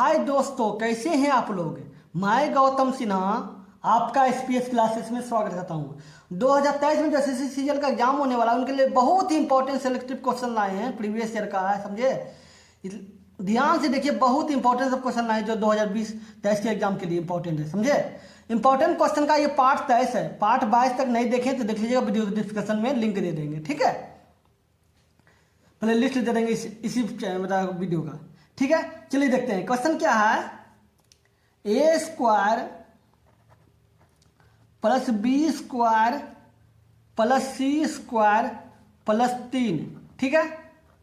हाय दोस्तों, कैसे हैं आप लोग। मैं गौतम सिन्हा आपका एसपीएस क्लासेस में स्वागत करता हूं। 2023 में जो एसएससी सीजीएल का एग्जाम होने वाला है उनके लिए बहुत ही इंपॉर्टेंट सेलेक्टिव क्वेश्चन लाए हैं। प्रीवियस ईयर का है, समझे। ध्यान से देखिए, बहुत इंपॉर्टेंट सब क्वेश्चन लाए जो 2020-23 के एग्जाम के लिए इंपॉर्टेंट है, समझे। इंपॉर्टेंट क्वेश्चन का ये पार्ट 23 है। पार्ट 22 तक नहीं देखें तो देख लीजिएगा, वीडियो डिस्कशन में लिंक दे देंगे, ठीक है। पहले लिस्ट दे देंगे इसी वीडियो का, ठीक है। चलिए देखते हैं क्वेश्चन क्या है। A square plus B square plus C square plus 3, ठीक है,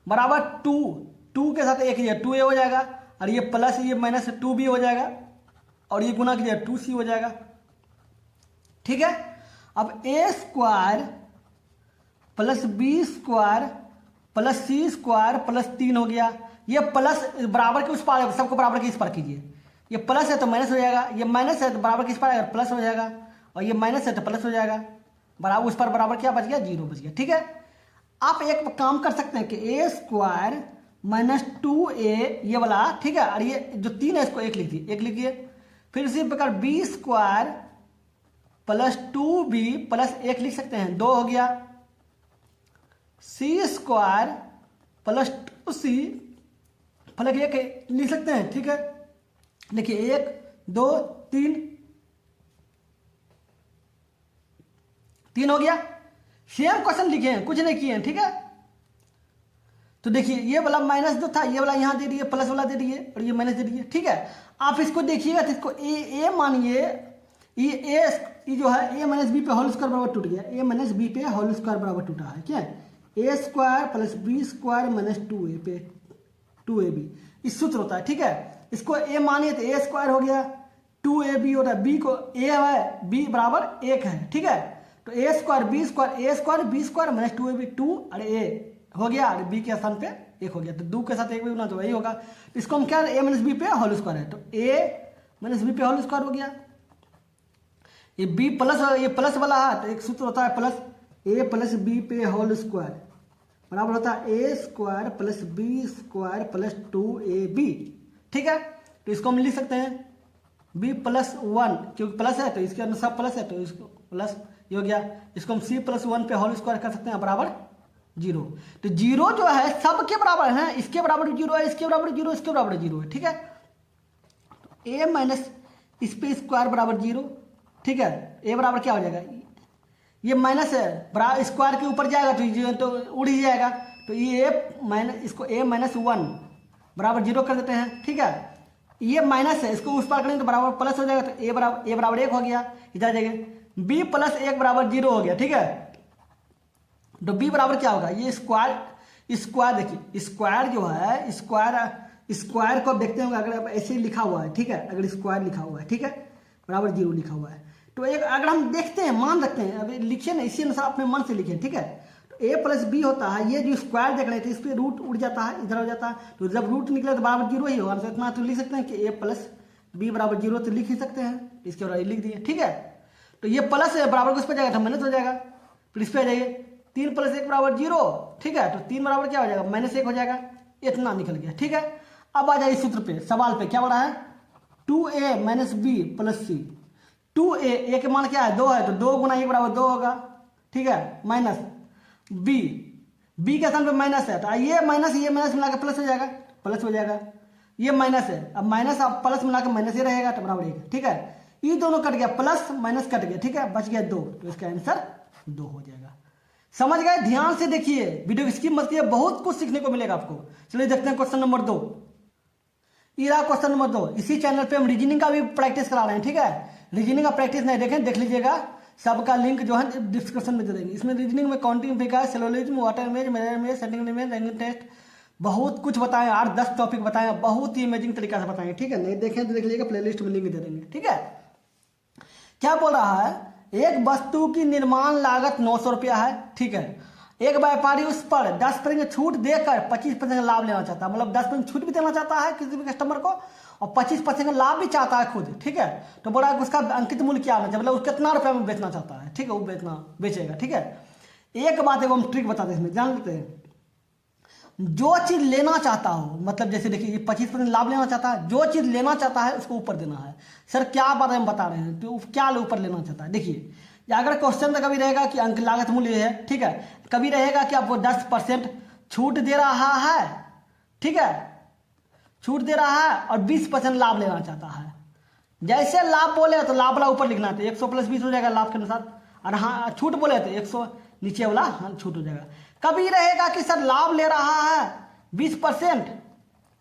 बराबर 2 के साथ एक ये 2a हो जाएगा, और ये प्लस ये माइनस 2b हो जाएगा, और ये गुना कीजिए 2c हो जाएगा, ठीक है। अब A square plus B square plus C square plus 3 हो गया। ये प्लस बराबर के उस पार, सबको बराबर के इस पार कीजिए। ये प्लस है तो माइनस हो जाएगा, ये माइनस है तो बराबर के इस पार प्लस हो जाएगा, और ये माइनस है तो प्लस हो जाएगा। बराबर उस पर बराबर क्या बच गया, 0 बच गया, ठीक है। आप एक काम कर सकते हैं कि ए स्क्वायर माइनस 2a ये वाला, ठीक है, और ये जो 3 है इसको 1 लिखिए। फिर इसी प्रकार B square plus 2b plus 1 लिख सकते हैं, 2 हो गया। सी स्क्वायर प्लस 2c प्लस 1 लिख सकते हैं, ठीक है। देखिए 1 2 3 हो गया। सेम क्वेश्चन लिखे हैं, कुछ नहीं किए हैं, ठीक है। तो देखिए ये वाला माइनस जो था ये वाला यहाँ दे दिए, प्लस वाला दे दिए, और ये माइनस दे दिए, ठीक है। आप इसको देखिएगा तो इसको ए मानिए, ये जो है ए माइनस बी पे होल स्क्वायर बराबर टूट गया। ए माइनस बी पे होल स्क्वायर बराबर टूटा है, क्या है। A square plus B square minus 2a पे 2ab इस सूत्र होता है, ठीक है। इसको ए मानिए तो ए स्क्वायर हो गया, 2ab होता है, बी को ए है, बी बराबर 1 है, ठीक है। तो A square B square minus 2ab 2 और ए हो गया, और बी के स्थान पे 1 हो गया, तो 2 के साथ 1 भी होना तो वही होगा। तो इसको हम क्या, ए माइनस बी पे होल स्क्वायर है, तो ए माइनस बी पे होल स्क्वायर हो गया। ये बी प्लस, ये प्लस वाला है तो एक सूत्र होता है प्लस ए प्लस बी पे होल स्क्वायर बराबर होता है A square plus B square plus 2ab, ठीक है। तो इसको हम लिख सकते हैं b प्लस 1, क्योंकि प्लस है तो इसके अंदर सब प्लस है, तो इसको प्लस ये हो गया। इसको हम c प्लस 1 पे होल स्क्वायर कर सकते हैं, बराबर 0। तो 0 जो है सबके बराबर है, इसके बराबर 0 है, इसके बराबर 0, इसके बराबर 0 है, ठीक है। तो a माइनस इस पे स्क्वायर बराबर 0, ठीक है। a बराबर क्या हो जाएगा, ये माइनस है, स्क्वायर के ऊपर जाएगा तो उड़ ही जाएगा, तो ये माइनस, इसको a माइनस 1 बराबर 0 कर देते हैं, ठीक है। ये माइनस है, इसको उस पार करेंगे तो बराबर प्लस हो जाएगा, तो a बराबर 1 हो गया, इधर जाएगा b प्लस 1 बराबर 0 हो गया, ठीक है। तो b बराबर क्या होगा, ये स्क्वायर देखिए, स्क्वायर जो है स्क्वायर को आप देखते होंगे, अगर ऐसे ही लिखा हुआ है, ठीक है, अगर स्क्वायर लिखा हुआ है, ठीक है, बराबर 0 लिखा हुआ है, तो एक अगर हम देखते हैं, मान रखते हैं, अभी लिखिए ना, इसी अनुसार अपने मन से लिखिए, ठीक है। तो a प्लस बी होता है, ये जो स्क्वायर देख रहे थे इस पर रूट उड़ जाता है, इधर हो जाता है, तो जब रूट निकले तो बराबर 0 ही होगा, तो इतना तो लिख सकते हैं कि a प्लस बी बराबर 0 तो लिख ही सकते हैं, इसके बराबर लिख दिए, ठीक है। तो ये प्लस है, बराबर किस पर जाएगा, माइनस हो जाएगा, फिर इस पर जाइए 3 प्लस 1 बराबर 0, ठीक है। तो 3 बराबर क्या हो जाएगा, -1 हो जाएगा, इतना निकल गया, ठीक है। अब आ जाए इस सूत्र पे, सवाल पे क्या बोला है, 2a माइनस बी प्लस सी। 2a के मान क्या है, 2 है, तो 2 गुना 1 बराबर 2 होगा, ठीक है, माइनस बी के स्थान पे माइनस है, तो ये माइनस मिला के प्लस हो जाएगा, प्लस हो जाएगा। ये माइनस है, अब माइनस अब प्लस मिला के माइनस ही रहेगा, तो बराबर 1, ठीक है। ये दोनों कट गया, प्लस माइनस कट गया, ठीक है, बच गया 2, तो इसका आंसर 2 हो जाएगा। समझ गए, ध्यान से देखिए, वीडियो स्किप मत कीजिए, बहुत कुछ सीखने को मिलेगा आपको। चलिए देखते हैं क्वेश्चन नंबर 2। ये रहा क्वेश्चन नंबर 2। इसी चैनल पे हम रीजनिंग का भी प्रैक्टिस करा रहे हैं, ठीक है। रीजनिंग का प्रैक्टिस नहीं देखें, देख लीजिएगा, सबका लिंक जो है डिस्क्रिप्शन में दे देंगे। इसमें रीजनिंग में counting figure, syllogism, water image, mirror image, setting image, ranking test, बहुत कुछ बताएं, 8-10 टॉपिक बताएं, बहुत ही इमेजिंग तरीका से बताएंगे, ठीक है। नहीं देखें तो देख लीजिएगा, प्लेलिस्ट में लिंक दे देंगे, ठीक है। क्या बोल रहा है, एक वस्तु की निर्माण लागत 900 रुपया है, ठीक है। एक व्यापारी उस पर 10% छूट देकर 25% लाभ लेना चाहता है, मतलब 10% छूट भी देना चाहता है किसी भी कस्टमर को, और 25% लाभ भी चाहता है खुद, ठीक है। तो बोला उसका अंकित मूल्य क्या होना चाहिए, मतलब उसको कितना रुपये में बेचना चाहता है, ठीक है, वो बेचेगा, ठीक है। एक बात है वो हम ट्रिक बताते हैं, इसमें जान लेते हैं। जो चीज़ लेना चाहता हो, मतलब जैसे देखिए ये 25% लाभ लेना चाहता है, जो चीज़ लेना चाहता है उसको ऊपर देना है। सर क्या बारे में बता रहे हैं, तो क्या ऊपर लेना चाहता है? देखिए या अगर क्वेश्चन में कभी रहेगा कि अंक लागत मूल्य है, ठीक है, कभी रहेगा कि आपको 10% छूट दे रहा है, ठीक है, छूट दे रहा है, और 20% लाभ लेना चाहता है। जैसे लाभ बोले तो लाभ वाला ऊपर लिखना है, तो 100 + 20 हो जाएगा लाभ के अनुसार, और हाँ छूट बोले तो 100 नीचे वाला हाँ छूट हो जाएगा। कभी रहेगा कि सर लाभ ले रहा है 20%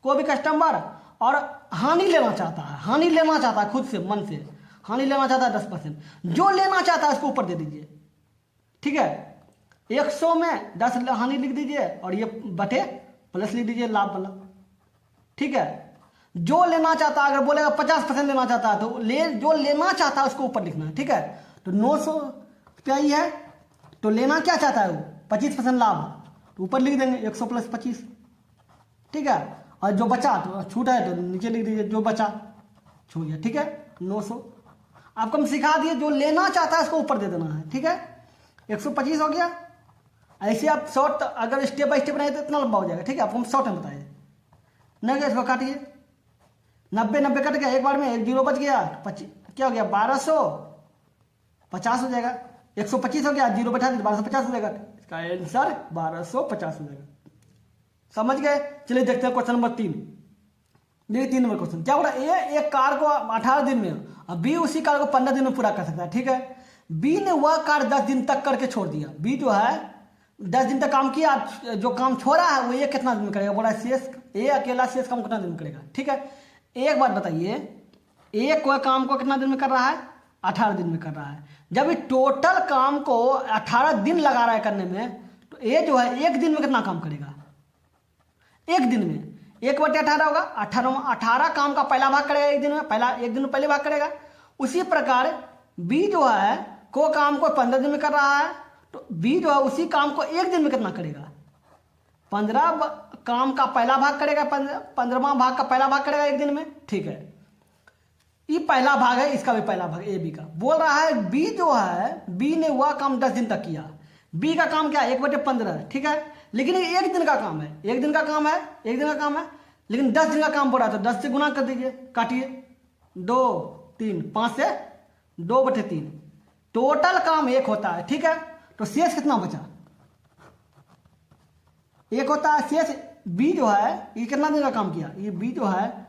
कोई भी कस्टमर, और हानि लेना चाहता है, हानि लेना चाहता है खुद से मन से, हानि लेना चाहता है 10%, जो लेना चाहता है उसको ऊपर दे दीजिए, ठीक है। 100 में 10 हानि लिख दीजिए और ये बटे प्लस लिख दीजिए लाभ वाला, ठीक है। जो लेना चाहता है, अगर बोलेगा 50% लेना चाहता है तो जो लेना चाहता है उसको ऊपर लिखना है, ठीक है। तो 900 रुपया ही है, तो लेना क्या चाहता है वो 25% लाभ, तो ऊपर लिख देंगे 100 + 25, ठीक है। और जो बचा तो छूट है तो नीचे लिख दीजिए जो बचा छूट गया, ठीक है 900। आपको हम सिखा दिए जो लेना चाहता है उसको ऊपर दे देना है, ठीक है। 125 हो गया। ऐसे आप शॉर्ट अगर स्टेप बाय स्टेप बनाए तो इतना लंबा हो जाएगा, ठीक है। आपको हम शॉर्ट में बताए नहीं गया, इसको काटिए, 90 कट गया एक बार में, 1 0 बच गया, क्या हो गया 1250 हो जाएगा। 125 हो गया, 0 बैठा 1250 हो जाएगा, इसका आंसर 1250 हो जाएगा। समझ गए? चलिए देखते हैं क्वेश्चन नंबर 3। देखिए 3 नंबर क्वेश्चन क्या हो रहा है, ए एक कार को 18 दिन में और बी उसी कार को 15 दिन में पूरा कर सकता है, ठीक है। बी ने वह कार 10 दिन तक करके छोड़ दिया। बी जो है 10 दिन तक काम किया, जो काम छोड़ा है वो ये कितना दिन में करेगा, बोला शेष ए अकेला शेष काम कितना दिन में करेगा, ठीक है। एक बात बताइए, ए कोई काम को कितना दिन में कर रहा है, 18 दिन में कर रहा है। जब ये टोटल काम को 18 दिन लगा रहा है करने में, तो ए जो है एक दिन में कितना काम करेगा, एक दिन में 1/18 होगा, 18 काम का पहला भाग करेगा एक दिन में, एक दिन में पहले भाग करेगा। उसी प्रकार बी जो है को काम को 15 दिन में कर रहा है, तो बी जो है उसी काम को एक दिन में कितना करेगा, 15 काम का पहला भाग करेगा, 15वां भाग का पहला भाग करेगा एक दिन में, ठीक है। ये पहला भाग है, इसका भी पहला भाग ए बी का। बोल रहा है बी जो है, बी ने वह काम 10 दिन तक किया। बी का काम क्या है 1/15, ठीक है। लेकिन ये एक दिन का काम है, एक दिन का काम है, एक दिन का काम है, लेकिन 10 दिन का काम पड़ा तो 10 से गुना कर दीजिए, काटिए 2 3 5 से 2/3, टोटल काम एक होता है, ठीक है। तो शेष कितना बचा, एक होता है शेष। बी जो है ये कितना दिन का काम किया, ये बी जो है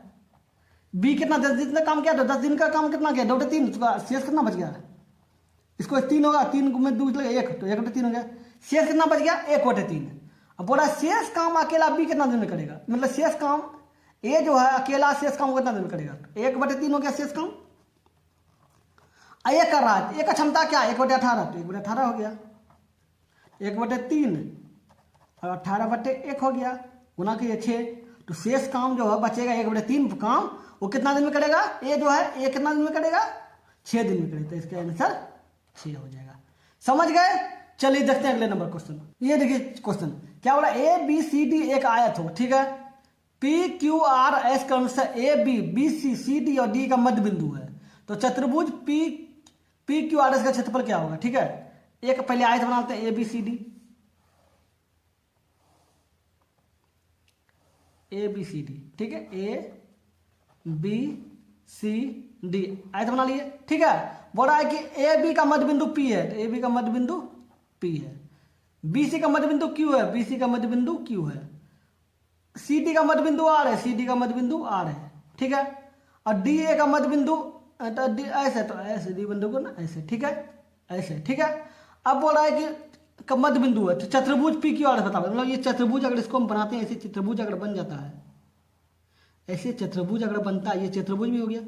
बी कितना 10 दिन का काम किया, तो 10 दिन का काम कितना किया 2/3, उसका शेष कितना बच गया, इसको 3 होगा, 3 में 2 लगे 1, तो 1/3 हो गया। शेष कितना बच गया 1/3। अब बोला शेष काम अकेला बी कितना दिन में करेगा, मतलब शेष काम ए जो है अकेला शेष काम कितना दिन में करेगा, 1/3 हो गया शेष काम। ये कर रहा है, ए का क्षमता क्या है 1/18, तो 1/18 हो गया, 1/3 और 18/1 हो गया, गुना किए 6, तो शेष काम जो है बचेगा 1/3 काम, वो कितना दिन में करेगा, ए जो है ए कितना दिन में करेगा 6 दिन में करेगा, तो इसका आंसर 6 हो जाएगा। समझ गए? चलिए देखते हैं अगले नंबर क्वेश्चन। ये देखिए क्वेश्चन क्या बोला, ए बी सी डी एक आयत हो, ठीक है। पी क्यू आर एस क्रम से A B B C C D और डी का मध्य बिंदु है, तो चतुर्भुज पी क्यू आर एस का क्षेत्रफल क्या होगा, ठीक है। एक पहले आयत बनाते हैं A B C D, A B C D, ठीक है, ए बी सी डी आयत बना लिए, ठीक है। बोल रहा है कि ए बी का मध्य बिंदु पी है, तो ए बी का मध्य बिंदु पी है, बी सी का मध्य बिंदु क्यू है, बी सी का मध्य बिंदु क्यू है, सी डी का मध्य बिंदु आर है, सी डी का मध्य बिंदु आर है, ठीक है। और डी ए का मध्य बिंदु ऐसे, तो ऐसे डी बिंदु को ना ऐसे, ठीक है, ऐसे, ठीक है। अब बोल रहा है कि का मध्य बिंदु है, तो चतुर्भुज पी क्यू आर बता, मतलब ये चतुर्भुज अगर इसको हम बनाते हैं, ऐसे चतुर्भुज अगर बन जाता है, ऐसे चतुर्भुज अगर बनता है, ये चतुर्भुज भी हो गया,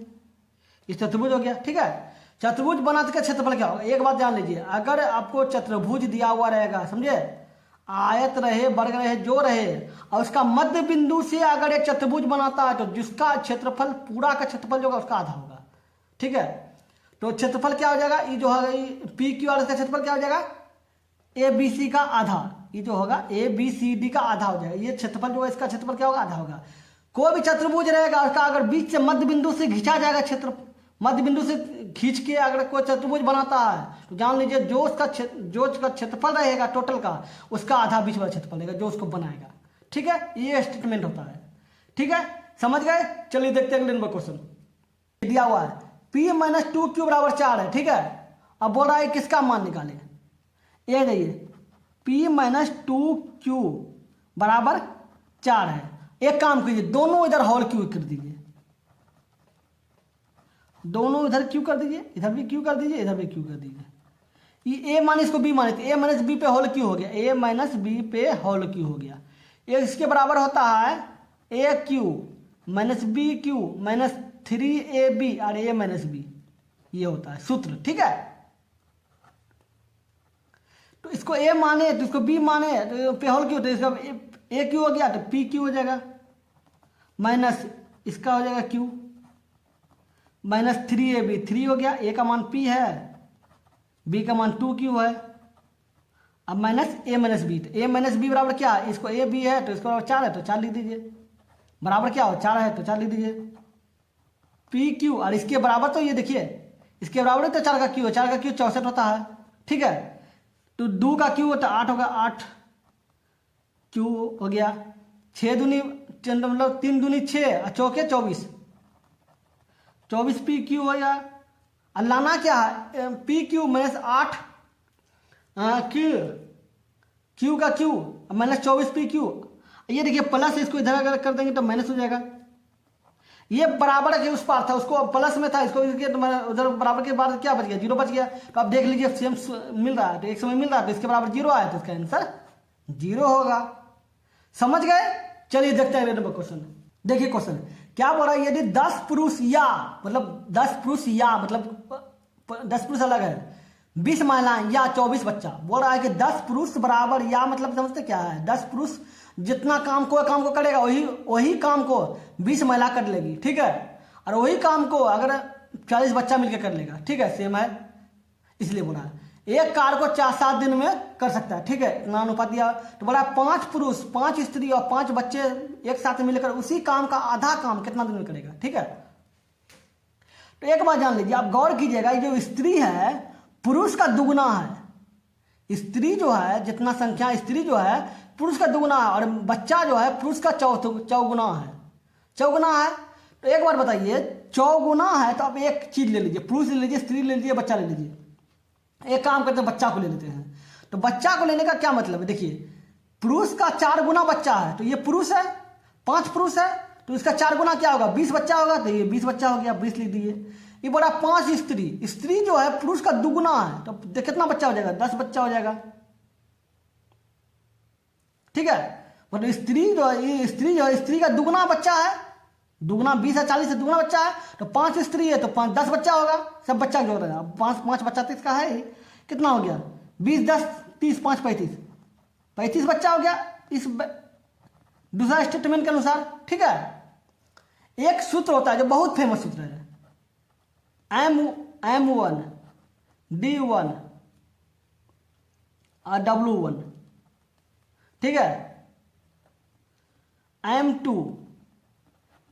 ये चतुर्भुज हो गया, ठीक है। चतुर्भुज बनाते का क्षेत्रफल क्या होगा, एक बात जान लीजिए, अगर आपको चतुर्भुज दिया हुआ रहेगा, समझे, आयत रहे वर्ग रहे जो रहे, और उसका मध्य बिंदु से अगर एक चतुर्भुज बनाता है, तो जिसका क्षेत्रफल पूरा का क्षेत्रफल जो होगा उसका आधा होगा, ठीक है। तो क्षेत्रफल क्या हो जाएगा, ये जो है पी क्यू आर का क्षेत्रफल क्या हो जाएगा, ए बी सी का आधा, ये जो होगा ए बी सी डी का आधा हो जाएगा, ये क्षेत्रफल जो है इसका क्षेत्रफल क्या होगा, आधा होगा। कोई भी चतुर्भुज रहेगा उसका अगर बीच से मध्य बिंदु से खींचा जाएगा, क्षेत्र मध्य बिंदु से खींच के अगर कोई चतुर्भुज बनाता है, तो जान लीजिए जो उसका क्षेत्रफल रहेगा टोटल का, उसका आधा बीच वाला क्षेत्रफल रहेगा जो उसको बनाएगा, ठीक है, ये स्टेटमेंट होता है। ठीक है, समझ गए। चलिए देखते हैं अगले नंबर क्वेश्चन। दिया हुआ है p माइनस 2q बराबर 4 है। ठीक है, अब बोल रहा है किसका मान निकाले। ये देखिए p माइनस 2q बराबर 4 है। एक काम कीजिए, दोनों इधर होल क्यू कर दीजिए, दोनों इधर क्यू कर दीजिए, इधर भी क्यू कर दीजिए, इधर भी क्यू कर दीजिए। ये a मान इसको b माने, तो a माइनस b पे होल क्यू हो गया, a माइनस b पे होल क्यू हो गया। ये इसके बराबर होता है a cube minus B cube minus 3ab और a माइनस b, ये होता है सूत्र। ठीक है, तो इसको a माने तो इसको b माने तो पे होल क्यू, तो इसका a क्यू हो गया तो p क्यू हो जाएगा, माइनस इसका हो जाएगा q माइनस 3ab, 3 हो गया, a का मान p है, b का मान 2q है, अब माइनस a माइनस b, तो a माइनस b बराबर क्या है, इसको a b है तो इसको बराबर 4 है तो 4 लिख दीजिए, बराबर क्या हो 4 है तो 4 लिख दीजिए, पी क्यू, और इसके बराबर तो ये देखिए इसके बराबर तो 4 का क्यू है, 4 का क्यू 64 होता है। ठीक है, तो 2 का क्यू होता है 8 होगा, 8 क्यू हो गया, 6 दूनी मतलब 3 दूनी 6 और चौके 24, 24 पी क्यू हो गया। और लाना क्या है, P Q minus 8 Q, Q का क्यू माइनस 24 पी क्यू। ये देखिए प्लस, इसको इधर अगर कर देंगे तो माइनस हो जाएगा। ये बराबर के उस पार था, उसको प्लस में था, इसको उधर बराबर के बाद क्या बच गया, 0 बच गया। तो आप देख लीजिए सेम मिल रहा है, तो एक समय मिल रहा है तो इसके बराबर 0 आया तो इसका आंसर 0 होगा। समझ गए। चलिए देखते हैं अगले नंबर क्वेश्चन। देखिए क्वेश्चन क्या बोल रहा है, यदि 10 पुरुष या मतलब 10 पुरुष या मतलब 10 पुरुष अलग है, 20 महिलाएं या 24 बच्चा। बोल रहा है कि 10 पुरुष बराबर या मतलब समझते क्या है, 10 पुरुष जितना काम को करेगा वही काम को 20 महिला कर लेगी। ठीक है, और वही काम को अगर 40 बच्चा मिलकर कर लेगा। ठीक है, सेम है, इसलिए बोला है एक कार्य को 4-7 दिन में कर सकता है। ठीक है, इतना अनुपात दिया। तो बोला 5 पुरुष 5 स्त्री और 5 बच्चे एक साथ मिलकर उसी काम का आधा काम कितना दिन में करेगा। ठीक है, तो एक बात जान लीजिए, आप गौर कीजिएगा, जो स्त्री है पुरुष का दुगुना है। स्त्री जो है जितना संख्या स्त्री जो है पुरुष का दुगुना है, और बच्चा जो है पुरुष का चौगुना है, चौगुना है। तो एक बार बताइए, चौगुना है तो आप एक चीज ले लीजिए, पुरुष ले लीजिए, स्त्री ले लीजिए, बच्चा ले लीजिए। एक काम करते हैं, बच्चा को ले लेते हैं। तो बच्चा को लेने का क्या मतलब है, देखिए पुरुष का 4 गुना बच्चा है, तो ये पुरुष है, 5 पुरुष है तो इसका 4 गुना क्या होगा, 20 बच्चा होगा, तो ये 20 बच्चा हो गया, 20 लिख दीजिए। ये बोला 5 स्त्री, स्त्री जो है पुरुष का दुगुना है, तो कितना बच्चा हो जाएगा, 10 बच्चा हो जाएगा। ठीक है, मतलब स्त्री जो है स्त्री का दुगुना बच्चा है, दुगुना 20 है, 40 है, दुगुना बच्चा है, तो 5 स्त्री है तो 10 बच्चा होगा, सब बच्चा जोड़ रहे हैं। 5 बच्चा तो इसका है, कितना हो गया 20 10 30 5 35 बच्चा हो गया इस दूसरा स्टेटमेंट के अनुसार। ठीक है, एक सूत्र होता है जो बहुत फेमस सूत्र है, M1 D1 और W1। ठीक है, M2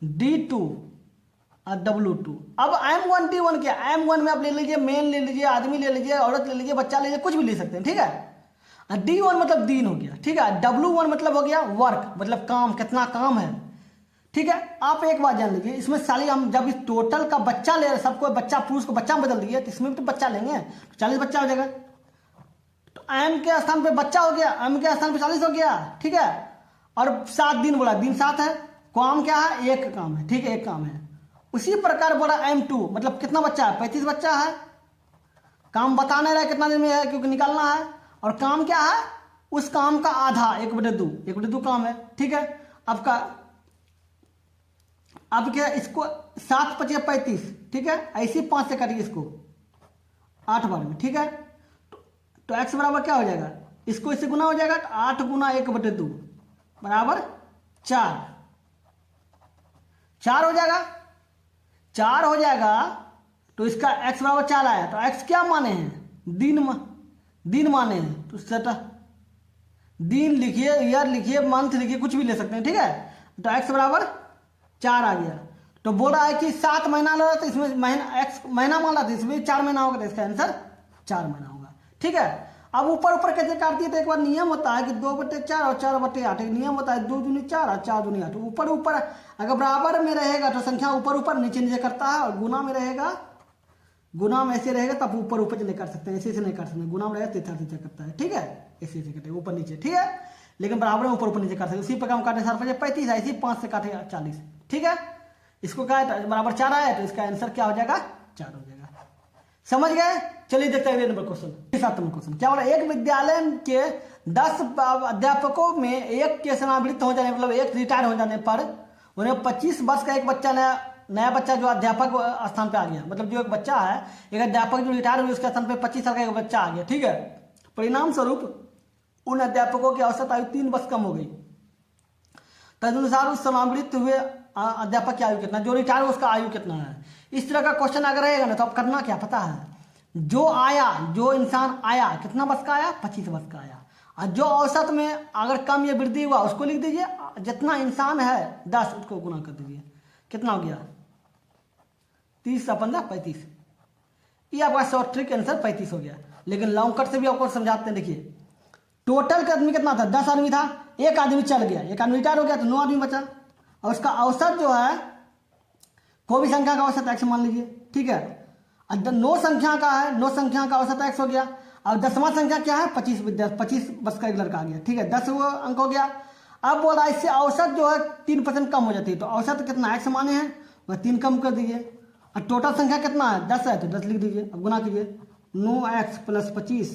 D2 और W2। अब M1 D1 क्या, M1 में आप ले लीजिए मेन ले लीजिए, आदमी ले लीजिए, औरत ले लीजिए, बच्चा ले लीजिए, कुछ भी ले सकते हैं। ठीक है, और D1 मतलब दिन हो गया। ठीक है, W1 मतलब हो गया वर्क, मतलब काम, कितना काम है। ठीक है, आप एक बात जान लीजिए, इसमें साली हम जब इस टोटल का बच्चा ले रहे, सबको बच्चा पुरुष को बच्चा बदल दिए, तो इसमें भी तो बच्चा लेंगे, तो 40 बच्चा हो जाएगा। तो M के स्थान पे बच्चा हो गया, M के स्थान पे 40 हो गया। ठीक है, और 7 दिन बोला, दिन 7 है, काम क्या है, एक काम है। ठीक है, एक काम है। उसी प्रकार बोला M2 मतलब कितना बच्चा है, 35 बच्चा है, काम बता नहीं रहा है कितना दिन में है क्योंकि निकालना है, और काम क्या है, उस काम का आधा 1/2 काम है। ठीक है, अब क्या, इसको 7 5 35। ठीक है, ऐसे 5 से काटिए इसको 8 बार में। ठीक है, तो x बराबर क्या हो जाएगा, इसको इससे गुना हो जाएगा, 8 गुना 1/2 बराबर 4 हो जाएगा, 4 हो जाएगा। तो इसका x बराबर 4 आया, तो x क्या माने हैं, दिन माने हैं, तो सेट दिन लिखिए, ईयर लिखिए, मंथ लिखिए, कुछ भी ले सकते हैं। ठीक है, तो x बराबर 4 आ गया। तो बोल रहा है कि 7 महीना लग रहा था, इसमें महीना x महीना मान रहा था, इसमें 4 महीना होगा, तो इसका आंसर 4 महीना होगा। ठीक है, अब ऊपर ऊपर कैसे काटती है, तो एक बार नियम होता है कि 2/4 और 4/8, एक नियम होता है 2 दूनी 4 और 4 दूनी 8। ऊपर ऊपर अगर बराबर में रहेगा तो संख्या ऊपर ऊपर नीचे नीचे करता है, और गुना में रहेगा, गुना में ऐसे रहेगा तब ऊपर ऊपर नहीं कर सकते, ऐसे नहीं कर सकते, गुना में रहेगा तीता तीता करता है, ठीक है, ऐसे ऐसे करते ऊपर नीचे, ठीक है, लेकिन बराबर में ऊपर ऊपर नीचे कर सकते। उसी पर हम काटे 35 है, इसी 5 से काटे 40, ठीक है। इसको क्या है, बराबर 4 आया तो इसका आंसर क्या हो जाएगा, 4 हो जाएगा। समझ गए। चलिए देखते हैं अगले नंबर क्वेश्चन, 7वां क्वेश्चन क्या बोला, एक विद्यालय के 10 अध्यापकों में एक के सेवानिवृत्त हो जाने, मतलब एक रिटायर हो जाने पर उन्हें 25 वर्ष का एक बच्चा नया बच्चा जो अध्यापक स्थान पे आ गया, मतलब जो एक बच्चा है, एक अध्यापक जो रिटायर हुए उसके स्थान पे 25 साल का एक बच्चा आ गया, ठीक है। परिणाम स्वरूप उन अध्यापकों की औसत आयु 3 वर्ष कम हो गई। तदनुसार उस सेवानिवृत्त हुए अध्यापक की आयु कितना, जो रिटायर हुआ उसका आयु कितना है। इस तरह का क्वेश्चन अगर रहेगा ना तो अब करना क्या पता है, जो इंसान आया कितना वर्ष का आया, 25 वर्ष का आया, और जो औसत में अगर कम या वृद्धि हुआ उसको लिख दीजिए, जितना इंसान है 10 उसको गुना कर दीजिए, कितना हो गया 30 और 15 35। ये आपका शॉर्ट ट्रिक आंसर 35 हो गया। लेकिन लॉन्ग कट से भी आपको समझाते हैं। देखिए टोटल का आदमी कितना था, 10 आदमी था, एक आदमी चल गया, एक आदमी रिटायर हो गया तो 9 आदमी बचा, और उसका औसत जो है कोई भी संख्या का औसत x मान लीजिए, ठीक है। अब 9 संख्या का है, 9 संख्या का औसत x हो गया। अब 10वां संख्या क्या है, 25 वर्ष का एक लड़का आ गया, ठीक है, 10 वो अंक हो गया। अब बोला इससे औसत जो है 3% कम हो जाती है, तो औसत कितना x माने हैं वह 3 कम कर दीजिए, और टोटल संख्या कितना है 10 है तो 10 लिख दीजिए। अब गुना कीजिए 9x + 25,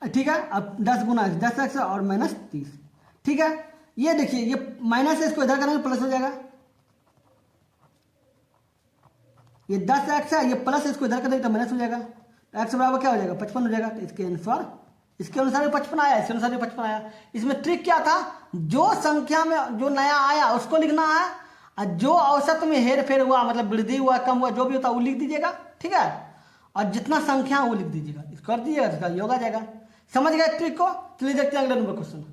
ठीक है। अब 10 गुना 10x और -30, ठीक है। ये देखिए ये माइनस है, इसको इधर करेंगे प्लस हो जाएगा, ये 10x है, ये प्लस इसको इधर करेंगे तो माइनस हो जाएगा, x बराबर क्या हो जाएगा 55 हो जाएगा। तो इसके अनुसार 55 आया, इसके अनुसार 55 आया। इसमें ट्रिक क्या था, जो संख्या में जो नया आया उसको लिखना है, और जो औसत में हेर फेर हुआ मतलब वृद्धि हुआ कम हुआ जो भी होता है वो लिख दीजिएगा, ठीक है, और जितना संख्या वो लिख दीजिएगा, कर दीजिएगा, इसका योग आ जाएगा। समझ गए ट्रिक को। चलिए देखते हैं अगले नंबर क्वेश्चन।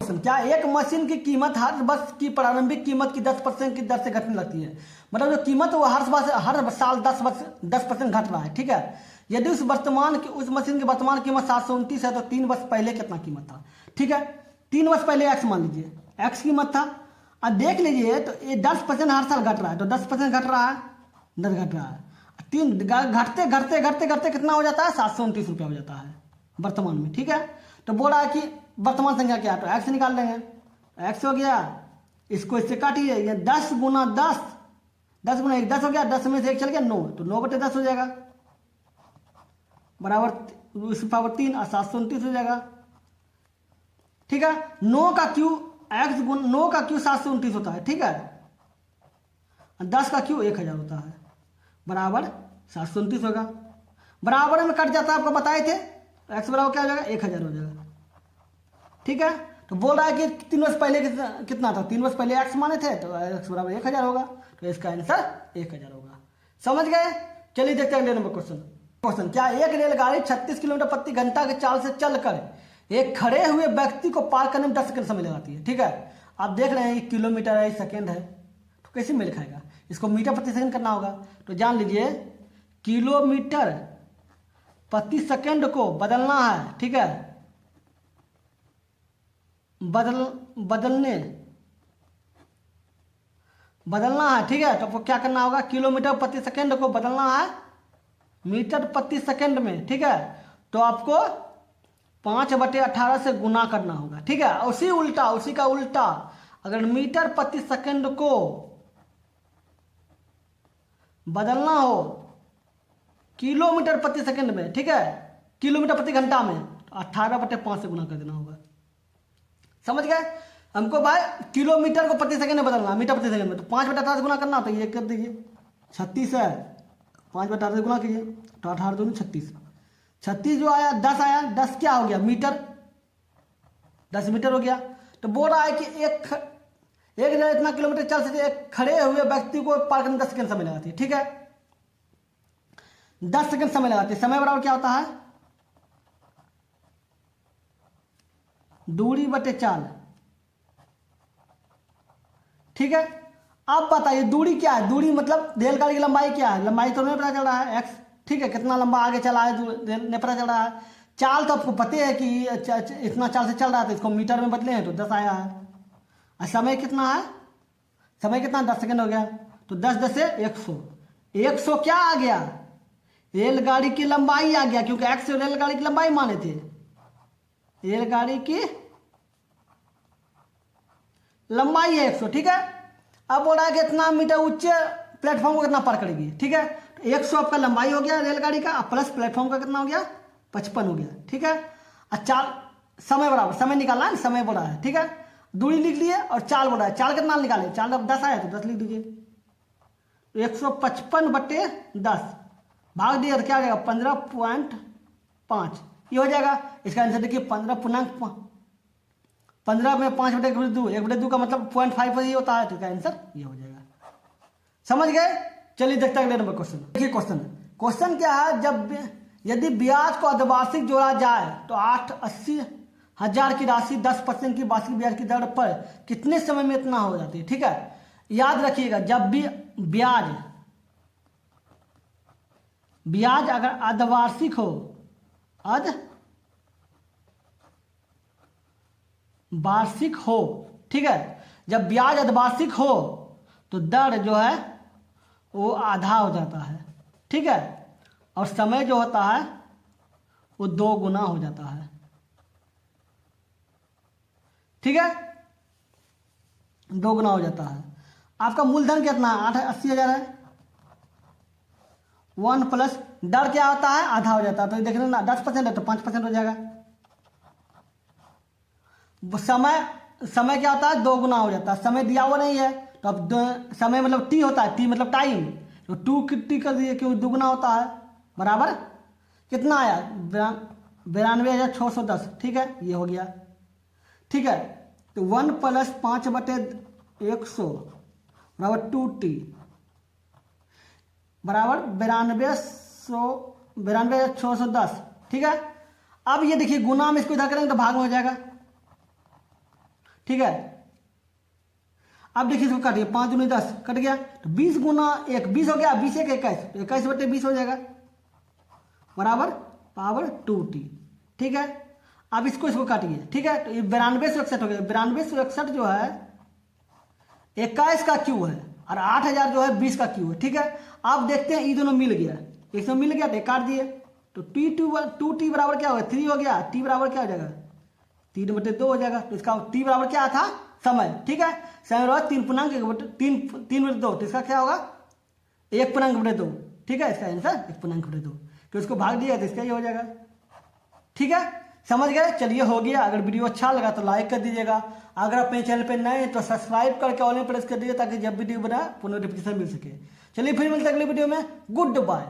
क्या एक मशीन की कीमत हर वर्ष की प्रारंभिक कीमत की 10% की दर से घटने लगती है, मतलब जो कीमत वो हर साल 10% घट रहा है, ठीक है। यदि उस मशीन की वर्तमान कीमत 729 है तो 3 वर्ष पहले कितना कीमत था, ठीक है। 3 वर्ष पहले x मान लीजिए, x कीमत था। अब देख लीजिए तो ये 10% हर साल घट रहा है, तो 10% घट रहा है, 10 घट रहा है, 3 घटते घटते घटते घटते कितना हो जाता है 729 रुपया हो जाता है वर्तमान में, ठीक है। तो बोल रहा है कि वर्तमान संख्या क्या है, तो x निकाल लेंगे, x हो गया, इसको इससे काटिए, ये 10 गुना 10, 10 गुना 1 10 हो गया, 10 में से 1 चल गया 9, तो 9/10 हो जाएगा, बराबर उस पावर 3 और 729 हो जाएगा, ठीक है। 9 का क्यू 729 होता है, ठीक है, 10 का क्यू 1000 होता है, बराबर 729 होगा। बराबर में कट जाता है, आपको बताए थे, तो x बराबर क्या हो जाएगा 1000 हो जाएगा, ठीक है। तो बोल रहा है कि 3 वर्ष पहले कितना था, 3 वर्ष पहले x माने थे तो x बराबर 1000 होगा, तो इसका आंसर 1000 होगा। समझ गए। चलिए देखते हैं अगले नंबर क्वेश्चन। क्या एक रेलगाड़ी 36 किलोमीटर प्रति घंटा के चाल से चलकर एक खड़े हुए व्यक्ति को पार करने में 10 सेकंड समय लगाती है, ठीक है। आप देख रहे हैं ये किलोमीटर है, सेकंड है, तो कैसे मेल खाएगा, इसको मीटर प्रति सेकंड करना होगा। तो जान लीजिए किलोमीटर प्रति सेकंड को बदलना है, ठीक है, बदलना है, ठीक है। तो आपको क्या करना होगा, किलोमीटर प्रति सेकंड को बदलना है मीटर प्रति सेकंड में, ठीक है। तो आपको 5/18 से गुना करना होगा, ठीक है। उसी का उल्टा अगर मीटर प्रति सेकंड को बदलना हो किलोमीटर प्रति सेकंड में, ठीक है, किलोमीटर प्रति घंटा में, तो 18/5 से गुना कर देना होगा। समझ गए। हमको भाई किलोमीटर को प्रति सेकंड में बदलना, मीटर प्रति सेकंड में, तो 5/18 से गुना करना, तो ये कर दीजिए 36 है, 5/18 से गुना कीजिए तो 18 दूनी 36, 36 जो आया 10 आया, 10 क्या हो गया मीटर, 10 मीटर हो गया। तो बोल रहा है कि एक जगह इतना किलोमीटर चल सकते, एक खड़े हुए व्यक्ति को पार करने 10 सेकंड समय लगाती है, ठीक है, 10 सेकंड समय लगाती है। समय बराबर क्या होता है, दूरी बटे चाल, ठीक है। अब बताइए दूरी क्या है, दूरी मतलब रेलगाड़ी की लंबाई क्या है, लंबाई तो नहीं पता चल रहा है x, ठीक है, कितना लंबा आगे चला है नहीं पता चल रहा है। चाल तो आपको पता है कि इतना चाल से चल रहा है, तो इसको मीटर में बदले हैं तो 10 आया है। और समय कितना है, समय कितना 10 सेकंड हो गया, तो 10 से 100, 100 क्या आ गया, रेलगाड़ी की लंबाई आ गया, क्योंकि एक्स रेलगाड़ी की लंबाई माने थे, रेलगाड़ी की लंबाई है 100। ठीक है, अब बोल रहा है कि इतना मीटर ऊंचे प्लेटफॉर्म को कितना पार करेगी। ठीक है, तो 100 आपका लंबाई हो गया रेलगाड़ी का, प्लस प्लेटफॉर्म का कितना हो गया 55 हो गया। ठीक है, और चाल समय बराबर, समय निकालना है, समय बोला है। ठीक है, दूरी लिख लिए और चाल बोला है, चाल कितना निकाले, चाल अब 10 आया तो 10 लिख दीजिए। तो 155/10 भाग दिया तो क्या हो जाएगा 15.5, ये हो जाएगा। इसका आंसर देखिए 15 में 5/2, 1/2 का मतलब 0.5 ये होता है, तो इसका आंसर ये हो जाएगा। समझ गए। चलिए देखते हैं अगले नंबर क्वेश्चन। देखिए क्वेश्चन क्या है, जब यदि ब्याज को अर्धवार्षिक जोड़ा जाए तो 80,000 की राशि 10% की वार्षिक ब्याज की दर पर कितने समय में इतना हो जाती है। ठीक है, याद रखिएगा, जब भी ब्याज अगर अर्धवार्षिक हो, अर्धवार्षिक हो, ठीक है, जब ब्याज अर्धवार्षिक हो तो दर जो है वो आधा हो जाता है। ठीक है, और समय जो होता है वो 2 गुना हो जाता है। ठीक है, 2 गुना हो जाता है। आपका मूलधन कितना है, 80,000 है, 1 प्लस दर क्या होता है, आधा हो जाता है, तो देख रहे ना 10% है तो 5% हो जाएगा। समय क्या होता है 2 गुना हो जाता है, समय दिया हुआ नहीं है, तो अब समय मतलब टी होता है, टी मतलब टाइम, तो 2 की टी कर दिए क्यों, 2 गुना होता है, बराबर कितना आया 92,610। ठीक है, ये हो गया। ठीक है, तो 1 प्लस 5/100 बराबर 2t बराबर 92,610। ठीक है, अब ये देखिए गुना में इसको इधर करेंगे तो भाग में हो जाएगा। ठीक है, अब देखिए इसको काटिए, 5 दूनी 10 कट गया, तो 20 गुना 1 20 हो गया, 20 1 21, तो 21/20 हो जाएगा बराबर पावर 2t। ठीक है, अब इसको काटिए। ठीक है, तो ये 92,161 हो गया। 92,161 जो है 21 का क्यू है और 8,000 जो है 20 का क्यू है। ठीक है, अब देखते हैं ये दोनों मिल गया, इसमें मिल गया तो काट दिए, तो t बराबर क्या हो गया 3 हो गया, t बराबर क्या हो जाएगा 3/2 हो जाएगा। तो इसका t बराबर क्या था समय। ठीक है, समय बराबर 3/2, तो इसका क्या होगा 1/2। ठीक है, इसका आंसर 1/2, तो इसको भाग दिया तो इसका ये हो जाएगा। ठीक है, समझ गए। चलिए हो गया। अगर वीडियो अच्छा लगा तो लाइक कर दीजिएगा, अगर अपने चैनल पे नए हैं तो सब्सक्राइब करके ऑल में प्रेस कर दीजिए ताकि जब वीडियो बना आपको नोटिफिकेशन मिल सके। चलिए फिर मिलते हैं अगले वीडियो में। Good bye.